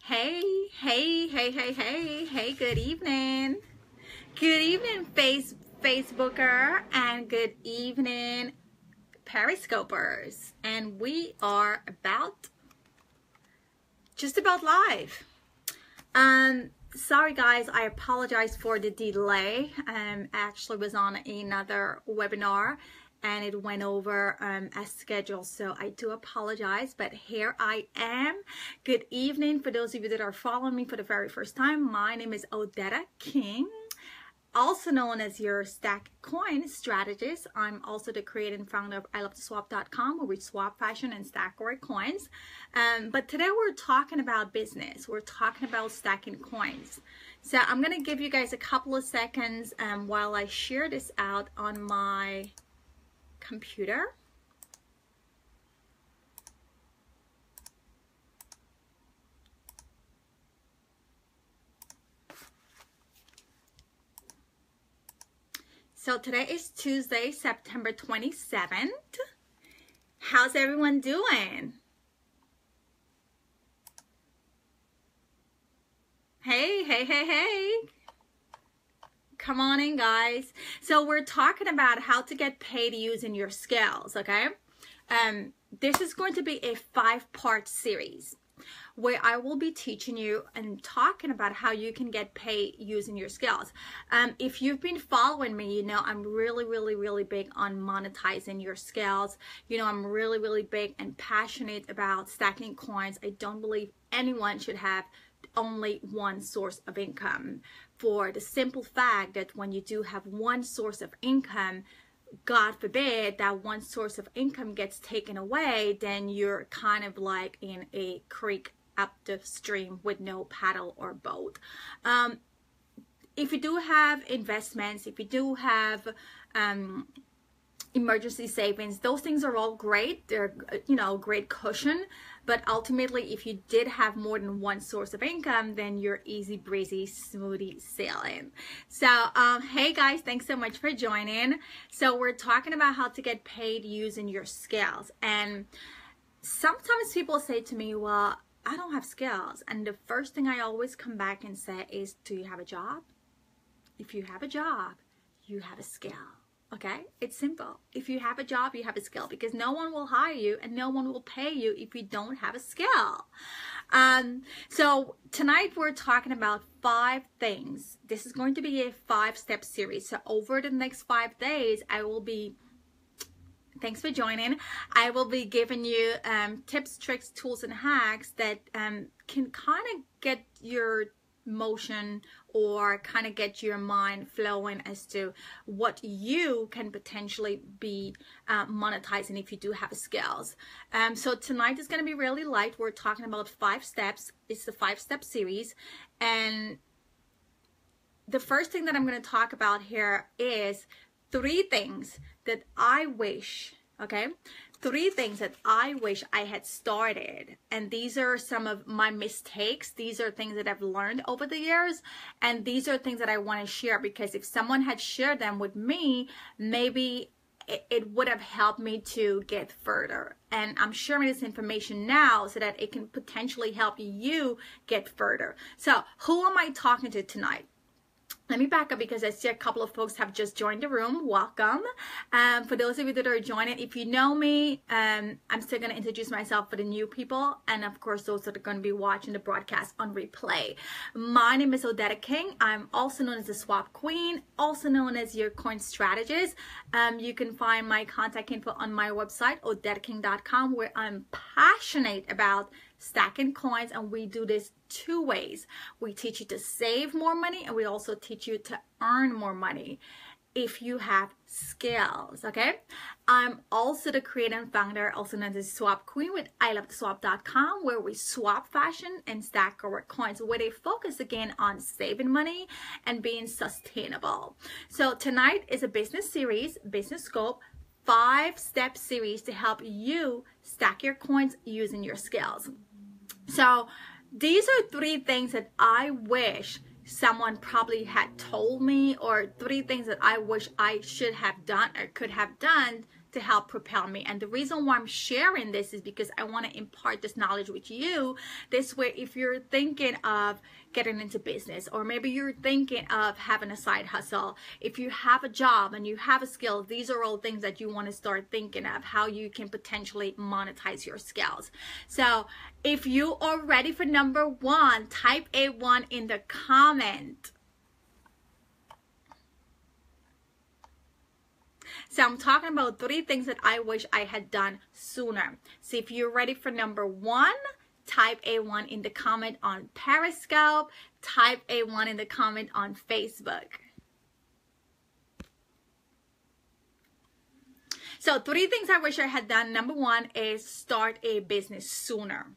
Hey, hey, hey, hey, hey, hey, good evening. Good evening, Facebooker, and good evening, Periscopers. And we are just about live. Sorry guys, I apologize for the delay. I actually was on another webinar and it went over as scheduled, so I do apologize, but here I am. Good evening for those of you that are following me for the very first time. My name is Odetta King, also known as your Stack Coin strategist. I'm also the creator and founder of ilovetoswap.com, where we swap fashion and stack our coins. But today we're talking about business. We're talking about stacking coins. So I'm going to give you guys a couple of seconds while I share this out on my computer. So today is Tuesday, September 27th. How's everyone doing? Hey, hey, hey, hey. Come on in, guys. So we're talking about how to get paid using your skills, okay? This is going to be a 5-part series where I will be teaching you and talking about how you can get paid using your skills. If you've been following me, you know I'm really big on monetizing your skills. You know I'm really big and passionate about stacking coins. I don't believe anyone should have only one source of income, for the simple fact that when you do have one source of income, God forbid that one source of income gets taken away, then you're kind of like in a creek up the stream with no paddle or boat. If you do have investments, if you do have emergency savings, those things are all great. They're, you know, great cushion. But ultimately, if you did have more than one source of income, then you're easy breezy, smoothie sailing. So, hey guys, thanks so much for joining. So we're talking about how to get paid using your skills. And sometimes people say to me, well, I don't have skills. And the first thing I always come back and say is, do you have a job? If you have a job, you have a skill. Okay, it's simple. If you have a job, you have a skill, because no one will hire you and no one will pay you if you don't have a skill. So tonight we're talking about 5 things. This is going to be a 5-step series. So over the next 5 days, I will be, thanks for joining, I will be giving you tips, tricks, tools, and hacks that can kind of get your motion or kind of get your mind flowing as to what you can potentially be monetizing if you do have skills. So tonight is going to be really light. We're talking about 5 steps. It's the 5-step series, and the first thing that I'm going to talk about here is 3 things that I wish, okay, 3 things that I wish I had started. And these are some of my mistakes. These are things that I've learned over the years. And these are things that I want to share, because if someone had shared them with me, maybe it would have helped me to get further. And I'm sharing this information now so that it can potentially help you get further. So who am I talking to tonight? Let me back up, because I see a couple of folks have just joined the room. Welcome. For those of you that are joining, if you know me, I'm still going to introduce myself for the new people, and of course those that are going to be watching the broadcast on replay. My name is Odetta King. I'm also known as the Swap Queen, also known as your coin strategist. You can find my contact info on my website, odettaking.com, where I'm passionate about stacking coins, and we do this 2 ways. We teach you to save more money, and we also teach you to earn more money if you have skills, okay? I'm also the creator and founder, also known as Swap Queen, with ilovetoswap.com, where we swap fashion and stack our coins with a focus again on saving money and being sustainable. So tonight is a business series, business scope, 5-step series to help you stack your coins using your skills. So these are 3 things that I wish someone probably had told me, or 3 things that I wish I should have done or could have done to help propel me. And the reason why I'm sharing this is because I want to impart this knowledge with you. This way, if you're thinking of getting into business, or maybe you're thinking of having a side hustle, if you have a job and you have a skill, these are all things that you want to start thinking of how you can potentially monetize your skills. So if you are ready for number one, type a 1 in the comment. So I'm talking about 3 things that I wish I had done sooner. So if you're ready for number 1, type a 1 in the comment on Periscope. Type a 1 in the comment on Facebook. So 3 things I wish I had done. Number 1 is start a business sooner.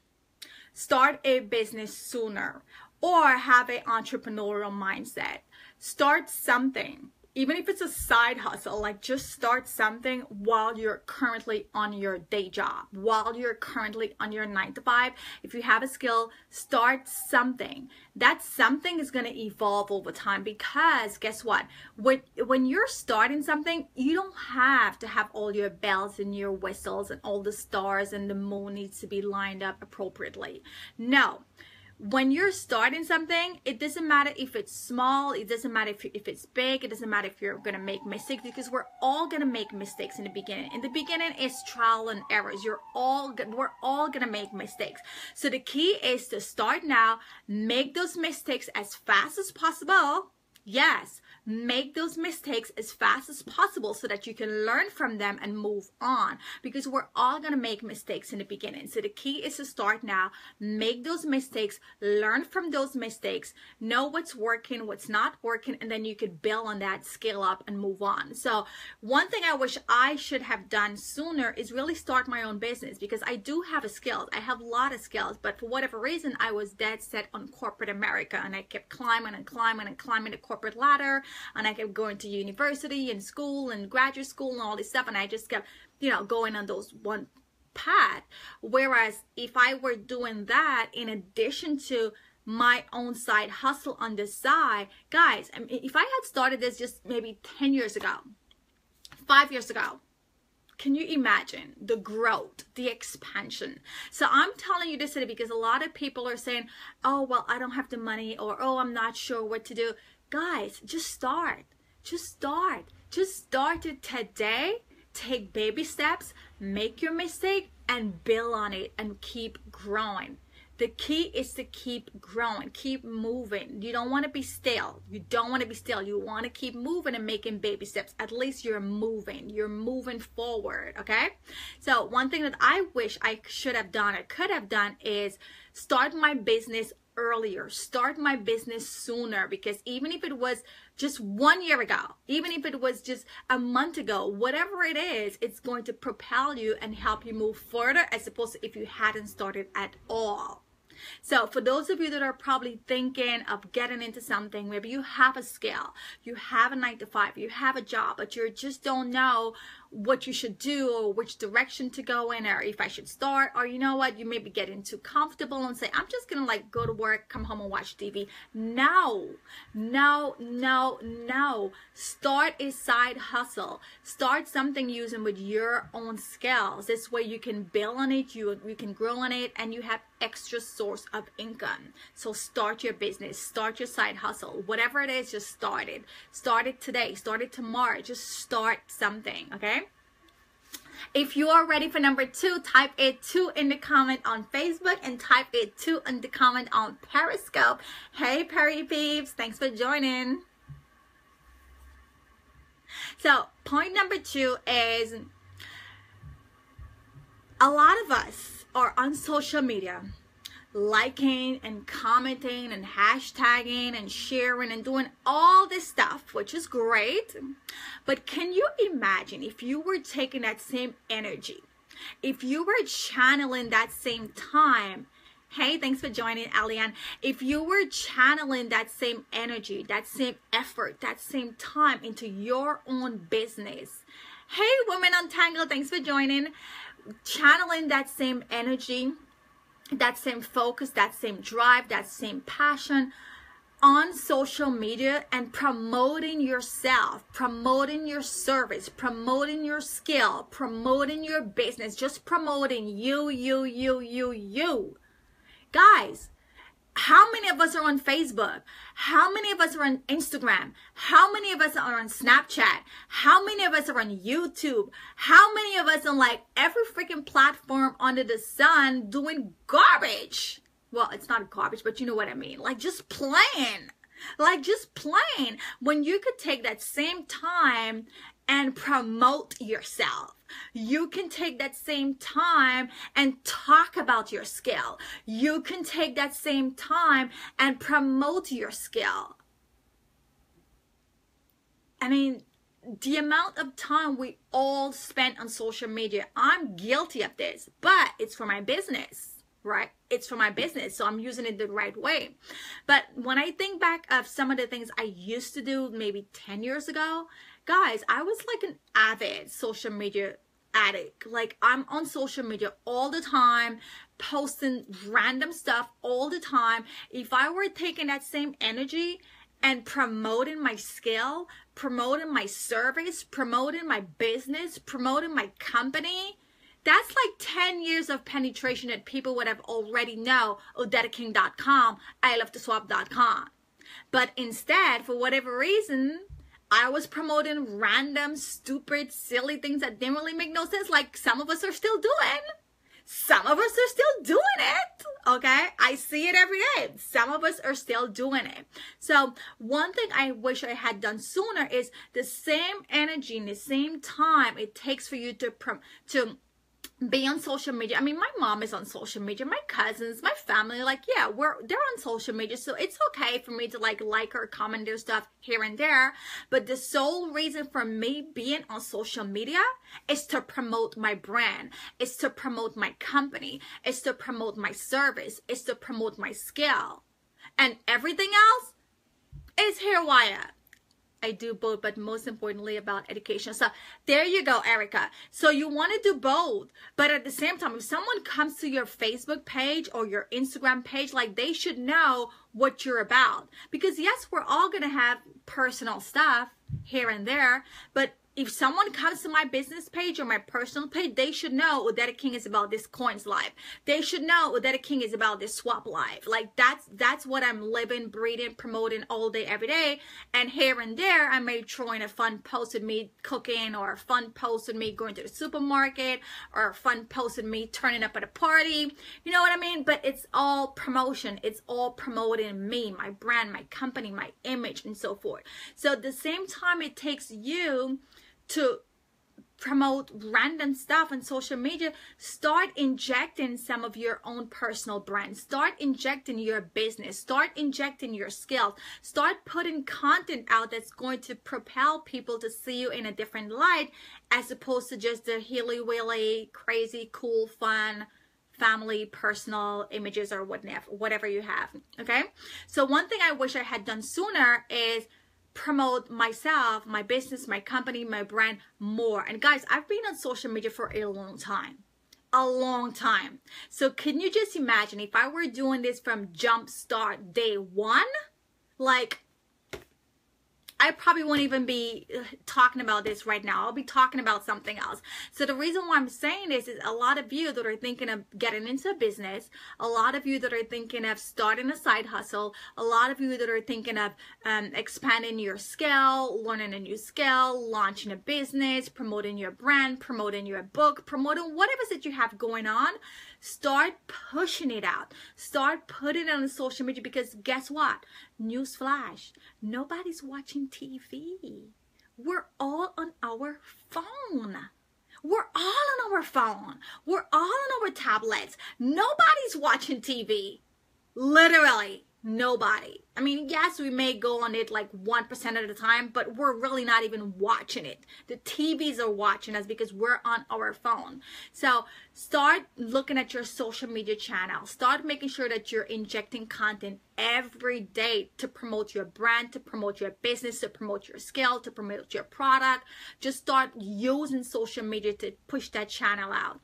Start a business sooner, or have an entrepreneurial mindset. Start something. Even if it's a side hustle, like just start something while you're currently on your day job, while you're currently on your 9 to 5. If you have a skill, start something. That something is going to evolve over time, because guess what? When you're starting something, you don't have to have all your bells and your whistles and all the stars and the moon needs to be lined up appropriately. No. When you're starting something, it doesn't matter if it's small, it doesn't matter if it's big, it doesn't matter if you're going to make mistakes, because we're all going to make mistakes in the beginning. In the beginning, it's trial and errors. We're all going to make mistakes. So the key is to start now, make those mistakes as fast as possible. Yes, make those mistakes as fast as possible so that you can learn from them and move on, because we're all going to make mistakes in the beginning. So the key is to start now, make those mistakes, learn from those mistakes, know what's working, what's not working, and then you could build on that, scale up, and move on. So one thing I wish I should have done sooner is really start my own business, because I do have a skill. I have a lot of skills, but for whatever reason, I was dead set on corporate America, and I kept climbing and climbing and climbing the corporate ladder, and I kept going to university and school and graduate school and all this stuff, and I just kept, going on those one path. Whereas if I were doing that in addition to my own side hustle on the side, guys, I mean, if I had started this just maybe 10 years ago, 5 years ago, can you imagine the growth, the expansion? So I'm telling you this today because a lot of people are saying, oh, well, I don't have the money, or, oh, I'm not sure what to do. Guys, just start. Just start. Just start it today. Take baby steps, make your mistake, and build on it and keep growing. The key is to keep growing, keep moving. You don't want to be stale. You don't want to be stale. You want to keep moving and making baby steps. At least you're moving forward, okay? So one thing that I wish I should have done or could have done is start my business earlier, start my business sooner, because even if it was just 1 year ago, even if it was just a month ago, whatever it is, it's going to propel you and help you move further, as opposed to if you hadn't started at all. So for those of you that are probably thinking of getting into something, maybe you have a skill, you have a 9 to 5, you have a job, but you just don't know what you should do or which direction to go in, or if I should start, or you know what, you may be getting too comfortable and say, I'm just gonna like go to work, come home and watch TV. No. Start a side hustle. Start something using with your own skills. This way you can build on it, you can grow on it, and you have extra source of income. So start your business, start your side hustle, whatever it is, just start it. Start it today, start it tomorrow, just start something, okay? If you are ready for number 2, type a 2 in the comment on Facebook and type a 2 in the comment on Periscope. Hey Perry peeps, thanks for joining. So point number 2 is a lot of us are on social media liking and commenting and hashtagging and sharing and doing all this stuff, which is great. But can you imagine if you were taking that same energy, if you were channeling that same time? Hey, thanks for joining, Alian. If you were channeling that same energy, that same effort, that same time into your own business. Hey, Women Untangled, thanks for joining. Channeling that same energy, that same focus, that same drive, that same passion on social media and promoting yourself, promoting your service, promoting your skill, promoting your business, just promoting you. Guys, how many of us are on Facebook? How many of us are on Instagram? How many of us are on Snapchat? How many of us are on YouTube? How many of us on like every freaking platform under the sun doing garbage? Well, it's not garbage, but you know what I mean. Like just plain. Like just plain. When you could take that same time and promote yourself. You can take that same time and talk about your skill. You can take that same time and promote your skill. I mean, the amount of time we all spend on social media, I'm guilty of this, but it's for my business. Right? It's for my business, so I'm using it the right way. But when I think back of some of the things I used to do maybe 10 years ago, guys, I was like an avid social media addict. Like I'm on social media all the time, posting random stuff all the time. If I were taking that same energy and promoting my skill, promoting my service, promoting my business, promoting my company, that's like 10 years of penetration that people would have already know OdettaKing.com, ILoveToSwap.com. But instead, for whatever reason, I was promoting random, stupid, silly things that didn't really make no sense, like some of us are still doing. Some of us are still doing it, okay? I see it every day. Some of us are still doing it. So one thing I wish I had done sooner is the same energy and the same time it takes for you to be on social media. I mean, my mom is on social media, my cousins, my family, like, yeah, they're on social media, so it's okay for me to like or comment their stuff here and there. But the sole reason for me being on social media is to promote my brand, is to promote my company, is to promote my service, is to promote my skill, and everything else is haywire. I do both, but most importantly about education. So there you go, Erica. So you want to do both, but at the same time, if someone comes to your Facebook page or your Instagram page, like they should know what you're about. Because yes, we're all going to have personal stuff here and there, but if someone comes to my business page or my personal page, they should know Odetta King is about this coins life. They should know Odetta King is about this swap life. Like that's what I'm living, breathing, promoting all day, every day. And here and there, I may throw in a fun post with me cooking, or a fun post with me going to the supermarket, or a fun post with me turning up at a party. You know what I mean? But it's all promotion. It's all promoting me, my brand, my company, my image, and so forth. So at the same time it takes you to promote random stuff on social media, start injecting some of your own personal brand. Start injecting your business. Start injecting your skills. Start putting content out that's going to propel people to see you in a different light, as opposed to just the hilly-willy, crazy, cool, fun, family, personal images, or whatever you have. Okay? So one thing I wish I had done sooner is promote myself, my business, my company, my brand more. And guys, I've been on social media for a long time. So can you just imagine if I were doing this from jumpstart day one? Like, I probably won't even be talking about this right now. I'll be talking about something else. So the reason why I'm saying this is a lot of you that are thinking of getting into a business, a lot of you that are thinking of starting a side hustle, a lot of you that are thinking of expanding your skill, learning a new skill, launching a business, promoting your brand, promoting your book, promoting whatever it is that you have going on. Start pushing it out. Start putting it on social media, because guess what? Newsflash, nobody's watching TV. We're all on our phone. We're all on our phone. We're all on our tablets. Nobody's watching TV. Literally, nobody. I mean, yes, we may go on it like 1% of the time, but we're really not even watching it. The TVs are watching us because we're on our phone. So start looking at your social media channel. Start making sure that you're injecting content every day to promote your brand, to promote your business, to promote your skill, to promote your product. Just start using social media to push that channel out.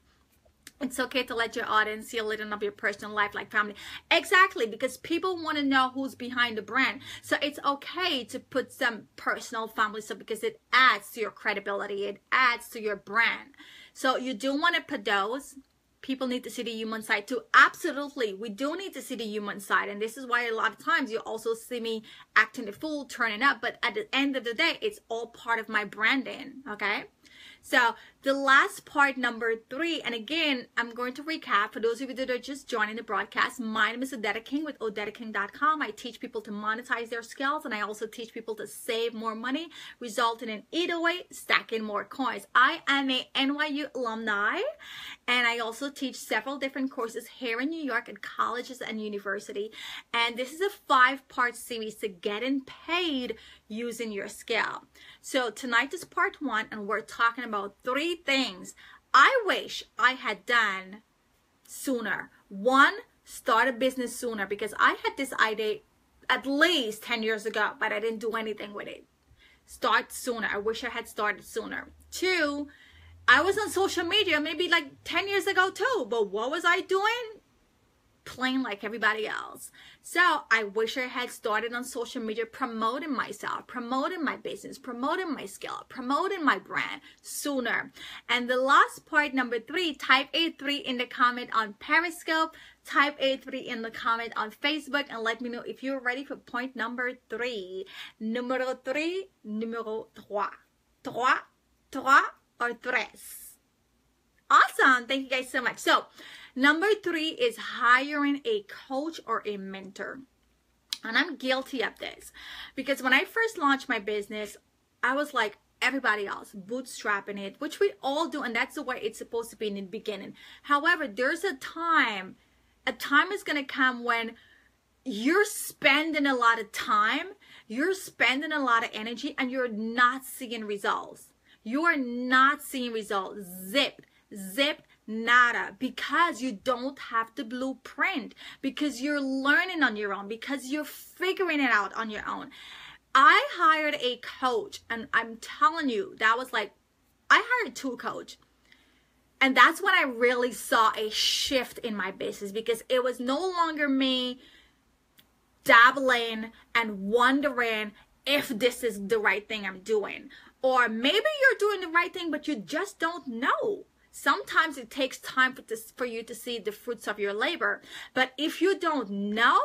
It's okay to let your audience see a little of your personal life, like family. Exactly, because people want to know who's behind the brand. So it's okay to put some personal family stuff because it adds to your credibility. It adds to your brand. So you do want to put those. People need to see the human side too. Absolutely, we do need to see the human side. And this is why a lot of times you also see me acting the fool, turning up. But at the end of the day, it's all part of my branding, okay? So the last part, number 3, and again, I'm going to recap for those of you that are just joining the broadcast. My name is Odetta King with OdettaKing.com. I teach people to monetize their skills, and I also teach people to save more money, resulting in either way, stacking more coins. I am a NYU alumni, and I also teach several different courses here in New York at colleges and university. And this is a 5-part series to getting paid using your skill. So tonight is part 1, and we're talking about 3 things I wish I had done sooner. 1, start a business sooner, because I had this idea at least 10 years ago, but I didn't do anything with it. Start sooner. I wish I had started sooner. 2, I was on social media maybe like 10 years ago too, but what was I doing? Playing like everybody else. So I wish I had started on social media promoting myself, promoting my business, promoting my skill, promoting my brand sooner. And the last part, number 3, type A3 in the comment on Periscope, type A3 in the comment on Facebook, and let me know if you're ready for point number 3. Numero 3, numero 3. 3 or tres. Awesome. Thank you guys so much. So number 3 is hiring a coach or a mentor. And I'm guilty of this because when I first launched my business, I was like everybody else, bootstrapping it, which we all do. And that's the way it's supposed to be in the beginning. However, there's a time is going to come when you're spending a lot of time, you're spending a lot of energy, and you're not seeing results. You are not seeing results. Zip, nada, because you don't have the blueprint, because you're learning on your own, because you're figuring it out on your own. I hired a coach, and I'm telling you, that was like, I hired 2 coaches. And that's when I really saw a shift in my business, because it was no longer me dabbling and wondering if this is the right thing I'm doing. Or maybe you're doing the right thing, but you just don't know. Sometimes it takes time for you to see the fruits of your labor. But if you don't know,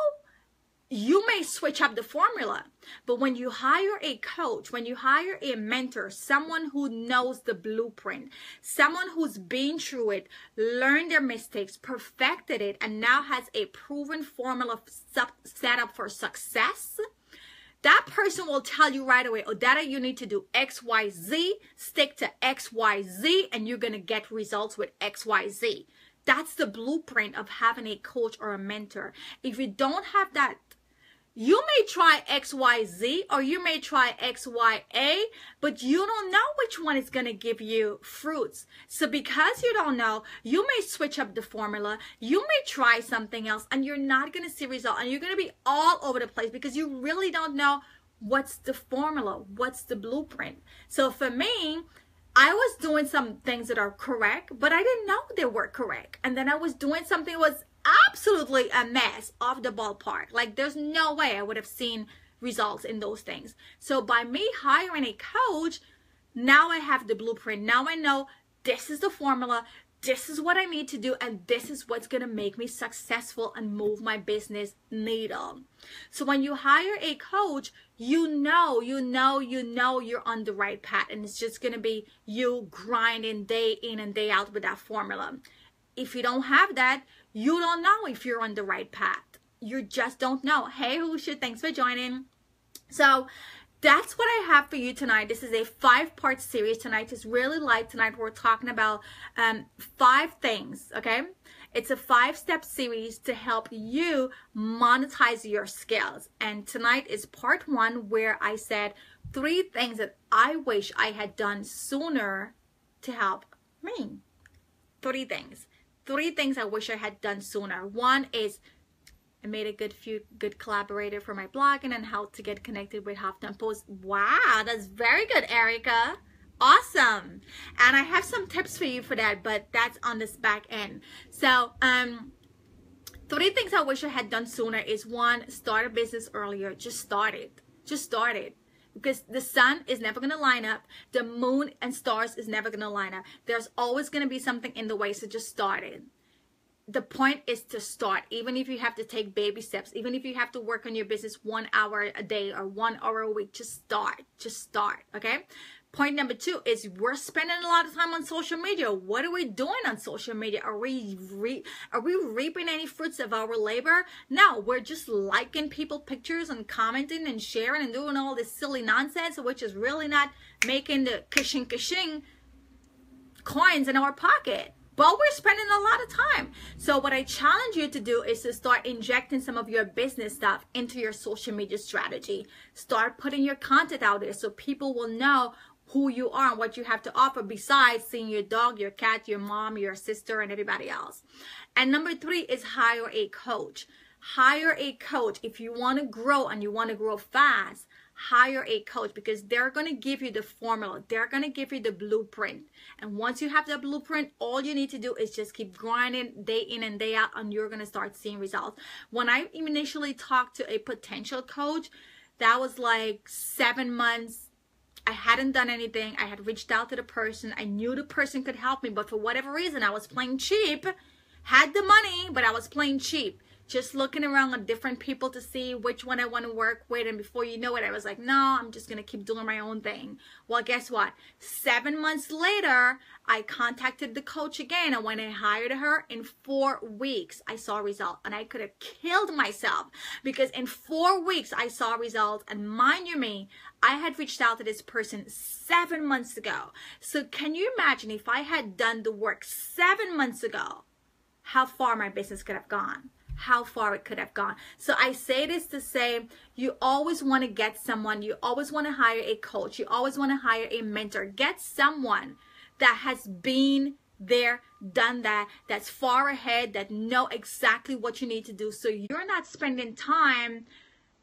you may switch up the formula. But when you hire a coach, when you hire a mentor, someone who knows the blueprint, someone who's been through it, learned their mistakes, perfected it, and now has a proven formula set up for success, that person will tell you right away, Odetta, you need to do X, Y, Z, stick to X, Y, Z, and you're going to get results with X, Y, Z. That's the blueprint of having a coach or a mentor. If you don't have that, you may try X, Y, Z, or you may try X, Y, A, but you don't know which one is going to give you fruits. So because you don't know, you may switch up the formula, you may try something else, and you're not going to see results, and you're going to be all over the place because you really don't know what's the formula, what's the blueprint. So for me, I was doing some things that are correct, but I didn't know they were correct. And then I was doing something that was absolutely a mess, off the ballpark. Like there's no way I would have seen results in those things. So by me hiring a coach, now I have the blueprint. Now I know this is the formula, this is what I need to do, and this is what's going to make me successful and move my business needle. So when you hire a coach, you know you're on the right path, and it's just going to be you grinding day in and day out with that formula. If you don't have that, you don't know if you're on the right path. You just don't know. Hey, Husha, thanks for joining. So that's what I have for you tonight. This is a 5-part series tonight. It's really light tonight. We're talking about 5 things, okay? It's a 5-step series to help you monetize your skills. And tonight is part 1, where I said 3 things that I wish I had done sooner to help me. 3 things. 3 things I wish I had done sooner. 1 is I made a good collaborator for my blog, and then how to get connected with Huffington Post. Wow, that's very good, Erica. Awesome. And I have some tips for you for that, but that's on this back end. So, 3 things I wish I had done sooner is 1, start a business earlier. Just start it. Just start it. Because the sun is never going to line up. The moon and stars is never going to line up. There's always going to be something in the way, so just start it. The point is to start, even if you have to take baby steps, even if you have to work on your business 1 hour a day or 1 hour a week, just start, okay? Point number 2 is we're spending a lot of time on social media. What are we doing on social media? Are we reaping any fruits of our labor? No, we're just liking people pictures and commenting and sharing and doing all this silly nonsense, which is really not making the kashing coins in our pocket. But we're spending a lot of time. So what I challenge you to do is to start injecting some of your business stuff into your social media strategy. Start putting your content out there so people will know who you are and what you have to offer besides seeing your dog, your cat, your mom, your sister, and everybody else. And number 3 is hire a coach. Hire a coach. If you want to grow and you want to grow fast, hire a coach, because they're going to give you the formula. They're going to give you the blueprint. And once you have the blueprint, all you need to do is just keep grinding day in and day out, and you're going to start seeing results. When I initially talked to a potential coach, that was like 7 months. I hadn't done anything. I had reached out to the person. I knew the person could help me, but for whatever reason, I was playing cheap. Had the money, but I was playing cheap. Just looking around at different people to see which one I want to work with. And before you know it, I was like, no, I'm just going to keep doing my own thing. Well, guess what? 7 months later, I contacted the coach again. And when I hired her, in 4 weeks, I saw a result. And I could have killed myself because in 4 weeks, I saw results. And mind you me, I had reached out to this person 7 months ago. So can you imagine if I had done the work 7 months ago, how far my business could have gone? How far it could have gone. So I say this to say, you always want to get someone, you always want to hire a coach, you always want to hire a mentor. Get someone that has been there, done that, that's far ahead, that know exactly what you need to do, so you're not spending time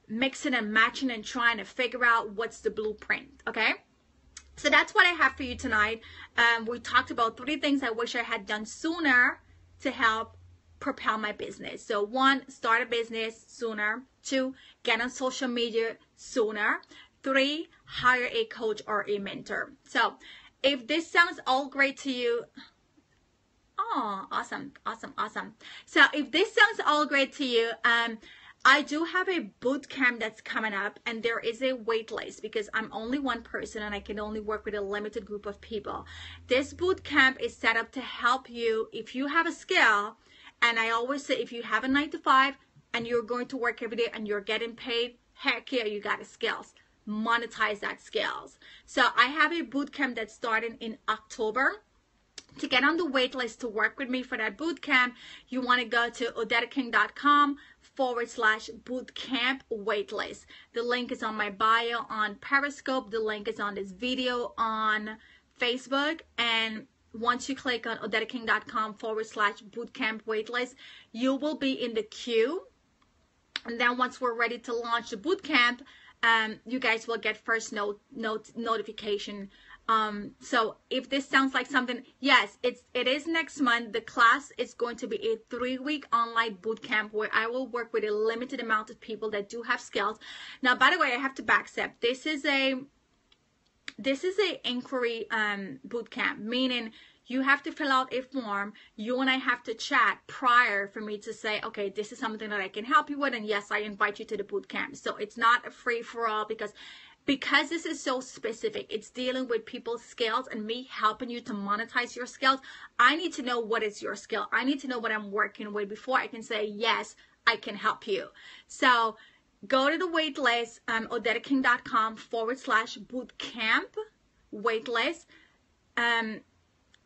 mixing and matching and trying to figure out what's the blueprint, okay? So that's what I have for you tonight. We talked about 3 things I wish I had done sooner to help propel my business. So 1, start a business sooner. 2, get on social media sooner. 3, hire a coach or a mentor. So if this sounds all great to you, oh, awesome. So if this sounds all great to you, I do have a boot camp that's coming up, and there is a wait list because I'm only one person and I can only work with a limited group of people. This boot camp is set up to help you if you have a skill. And I always say, if you have a 9 to 5 and you're going to work every day and you're getting paid, heck yeah, you got the skills. Monetize that skills. So I have a boot camp that's starting in October. To get on the wait list to work with me for that boot camp, you want to go to odetaking.com/bootcamp waitlist. The link is on my bio on Periscope. The link is on this video on Facebook. And once you click on odetaking.com/bootcamp waitlist, you will be in the queue. And then once we're ready to launch the bootcamp, you guys will get first notification. So if this sounds like something, yes, it is next month. The class is going to be a 3-week online bootcamp where I will work with a limited amount of people that do have skills. Now, by the way, I have to backstep. This is a inquiry boot camp, meaning you have to fill out a form. You and I have to chat prior for me to say, okay, this is something that I can help you with, and yes, I invite you to the boot camp. So it's not a free for all because this is so specific. It's dealing with people's skills and me helping you to monetize your skills. I need to know what is your skill. I need to know what I'm working with before I can say, yes, I can help you. So go to the wait list, odetaking.com/bootcamp waitlist.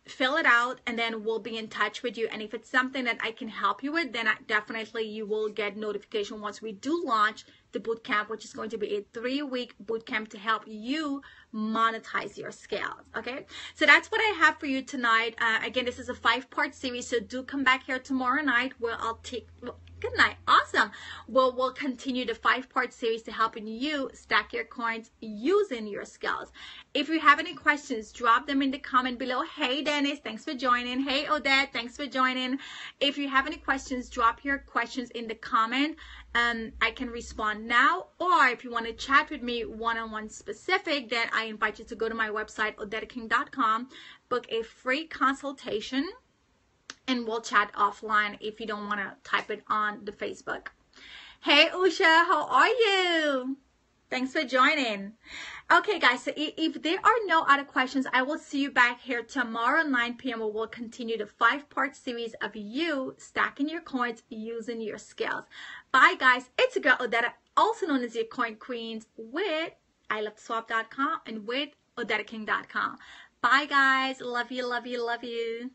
Fill it out, and then we'll be in touch with you. And if it's something that I can help you with, then definitely you will get notification once we do launch the bootcamp, which is going to be a 3-week bootcamp to help you monetize your skills. Okay, so that's what I have for you tonight. Again, this is a 5-part series, so do come back here tomorrow night where I'll Good night. Awesome. Well, we'll continue the 5-part series to helping you stack your coins using your skills. If you have any questions, drop them in the comment below. Hey, Dennis, thanks for joining. Hey, Odette, thanks for joining. If you have any questions, drop your questions in the comment. I can respond now. Or if you want to chat with me one-on-one specific, then I invite you to go to my website, odetteking.com, book a free consultation, and we'll chat offline if you don't want to type it on the Facebook. Hey, Usha, how are you? Thanks for joining. Okay, guys, so if there are no other questions, I will see you back here tomorrow at 9 p.m. where we'll continue the 5-part series of you stacking your coins using your skills. Bye, guys. It's your girl, Odetta, also known as your Coin Queens, with iloveswap.com and with odetteking.com. Bye, guys. Love you, love you, love you.